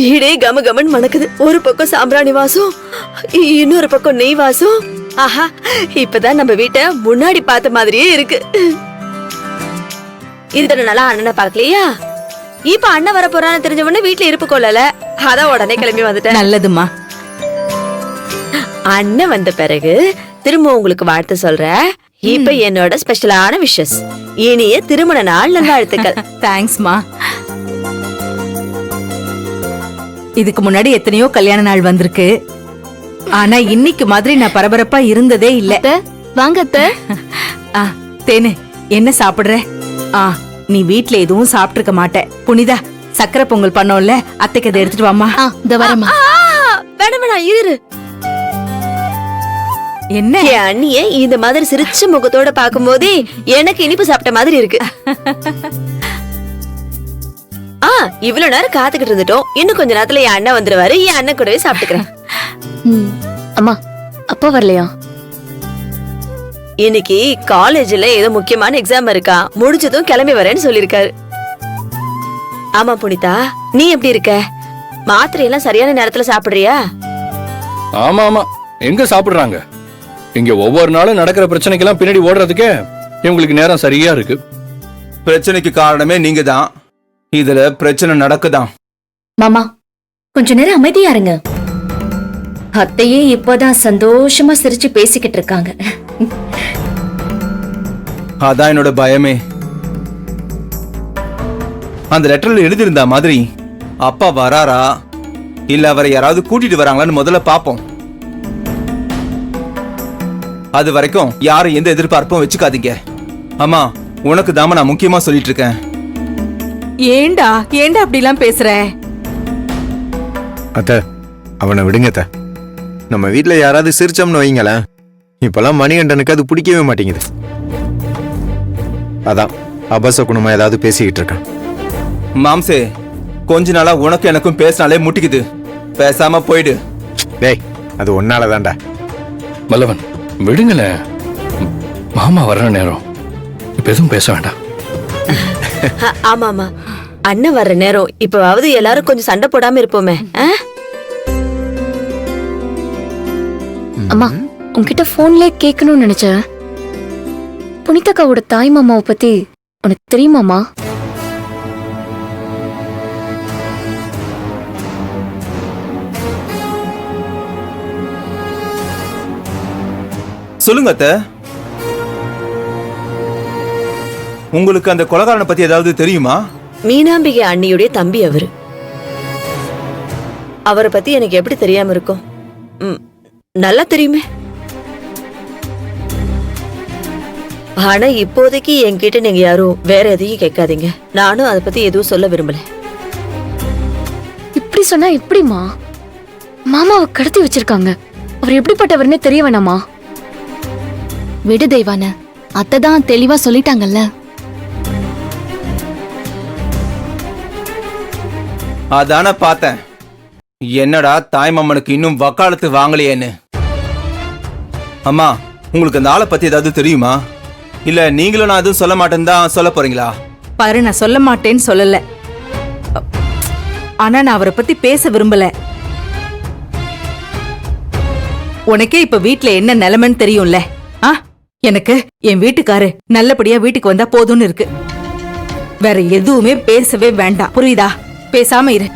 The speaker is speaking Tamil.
வீடே கம கமன் மணக்குது. ஒரு பக்கம் சாம்பிராணி வாசம், இன்னொரு பக்கம் நெய் வாசம். ஆஹா, இப்பதான் நம்ம வீட்டை முன்னாடி பார்த்த மாதிரியே இருக்கு. இது நல்லா அண்ணனை பார்க்கலையா? இப்ப அண்ணன் வர போறான்னு தெரிஞ்ச உடனே வீட்டுல இருப்பு கொள்ளல, அதான் உடனே கிளம்பி வந்துட்டேன். நல்லதுமா. அண்ணன் வந்த பிறகு திரும்ப உங்களுக்கு வாழ்த்து சொல்ற. இப்ப என்னோட ஸ்பெஷலான விஷஸ், இனிய திருமண நாள் நல்வாழ்த்துக்கள். தேங்க்ஸ்மா. இதுக்கு முன்னாடி எத்தனையோ கல்யாண நாள் வந்திருக்கு, ஆனா இன்னைக்கு மாதிரி நான் பரபரப்பா இருந்ததே இல்ல. வாங்க தேனு, என்ன சாப்பிடுற? நீ வீட்ல எதுவும் சாப்பிட்டுருக்க மாட்ட. புனிதா, சக்கரை பொங்கல் பண்ணோம்ல, அத்தைக்கு அதை எடுத்துட்டு வாமா. வேணாம் வேணாம், இரு. என்ன என் அண்ணிய இந்த மாதிரி சிரிச்ச முகத்தோட பாக்கும் போதே எனக்கு இனிப்பு சாப்பிட்ட மாதிரி இருக்கு. இவ்வளவு நேரம் காத்துக்கிட்டு இருந்துட்டோம், இன்னும் கொஞ்ச நேரத்துல என் அண்ணன் வந்துருவாரு. என் அண்ணன் கூடவே சாப்பிட்டுக்கிறேன். அம்மா, அப்பா வரலையா? இன்னைக்கு காலேஜ்ல ஏதோ முக்கியமான எக்ஸாம் இருக்கா, முடிஞ்சதும் கிளம்பி வரேன்னு சொல்லிருக்காரு. ஆமா புனிதா, நீ எப்படி இருக்க? மாத்திரை எல்லாம் சரியான நேரத்துல சாப்பிடுறியா? ஆமா ஆமா, எங்க சாப்பிடுறாங்க? இங்க ஒவ்வொரு நாளும் நடக்கிற பிரச்சனைக்கெல்லாம் பின்னாடி ஓடுறதுக்கே இவங்களுக்கு நேரம் சரியா இருக்கு. பிரச்சனைக்கு காரணமே நீங்க தான். இதுல பிரச்சனை நடக்குதான். மாமா, கொஞ்ச நேரம் அமைதியா இருங்க. அத்தையே இப்பதான் சந்தோஷமா சிரிச்சு பேசிக்கிட்டு இருக்காங்க. அதான் என்னோட பயமே. அந்த லெட்டர்ல எழுதியிருந்த மாதிரி அப்பா வராரா இல்ல அவரை யாராவது கூட்டிட்டு வராங்களான்னு முதல்ல பாப்போம். அது வரைக்கும் யாரும் எந்த எதிர்பார்ப்பும் வச்சுக்காதீங்க. அம்மா, உனக்கு தாம நான் முக்கியமா சொல்லிட்டு இருக்கேன். ஏண்டா அப்படிலாம் பேசுற? அத்த, அவனை விடுங்க அத்த. நம்ம வீட்டுல யாராவது சிரிச்சோம்னு வைங்களேன், இப்பெல்லாம் மணிகண்டனுக்கு அது பிடிக்கவே மாட்டேங்குது. அதான் அபசகுணமா ஏதாவது பேசிக்கிட்டு இருக்கான். மாம்சே, கொஞ்ச நாளா உனக்கு எனக்கும் பேசினாலே முட்டிக்குது. பேசாம போயிடு. டேய், அது ஒன்னாலதான்டா. வல்லவன், விடுங்களேன். மாமா வர்ற நேரம், இப்ப எதுவும் பேச வேண்டாம். ஆமா ஆமா, அண்ணன் வர்ற நேரம், இப்பவாவது எல்லாரும் கொஞ்சம் சண்டை போடாம இருப்போமே. அம்மா, உன்கிட்ட போன்ல கேட்கணும்னு நினைச்சேன். புனிதக்காவோட தாய் மாமாவை பத்தி உனக்கு தெரியுமாமா? சொல்லுங்க அத்த. உங்களுக்கு அந்த கொலைகாரனை பத்தி ஏதாவது தெரியுமா? மீனாம்பிகை அண்ணியுடைய தம்பி அவரு. அவரை பத்தி எனக்கு எப்படி தெரியாம இருக்கும்? நல்லா தெரியுமே. ஆனா இப்போதைக்கு என்கிட்ட நீங்க யாரும் வேற எதையும் கேட்காதீங்க. நானும் அதை பத்தி எதுவும் சொல்ல விரும்பல. இப்படி சொன்னா எப்படிமா? மாமாவை கடத்தி வச்சிருக்காங்க. அவர் எப்படிப்பட்டவர்னே தெரிய வேணாமா? விடு தெய்வான, அத்தைதான் தெளிவா சொல்லிட்டாங்கல்ல. அதான பார்த்தேன். என்னடா தாய்மாமனுக்கு இன்னும் வக்காலத்து வாங்கலையேன்னு. அம்மா, உங்களுக்கு அந்த ஆளை பத்தி ஏதாவது தெரியுமா? இல்ல நீங்களும் நான் எதுவும் சொல்ல மாட்டேன்னு தான் சொல்ல போறீங்களா? பாரு, நான் சொல்ல மாட்டேன்னு சொல்லல, ஆனா நான் அவரை பத்தி பேச விரும்பல. உனக்கே இப்ப வீட்டுல என்ன நிலைமைன்னு தெரியும்ல. எனக்கு என் வீட்டுக்காரு நல்லபடியா வீட்டுக்கு வந்தா போதும்னு இருக்கு. வேற எதுவுமே பேசவே வேண்டாம், புரியுதா? பேசாம இரு.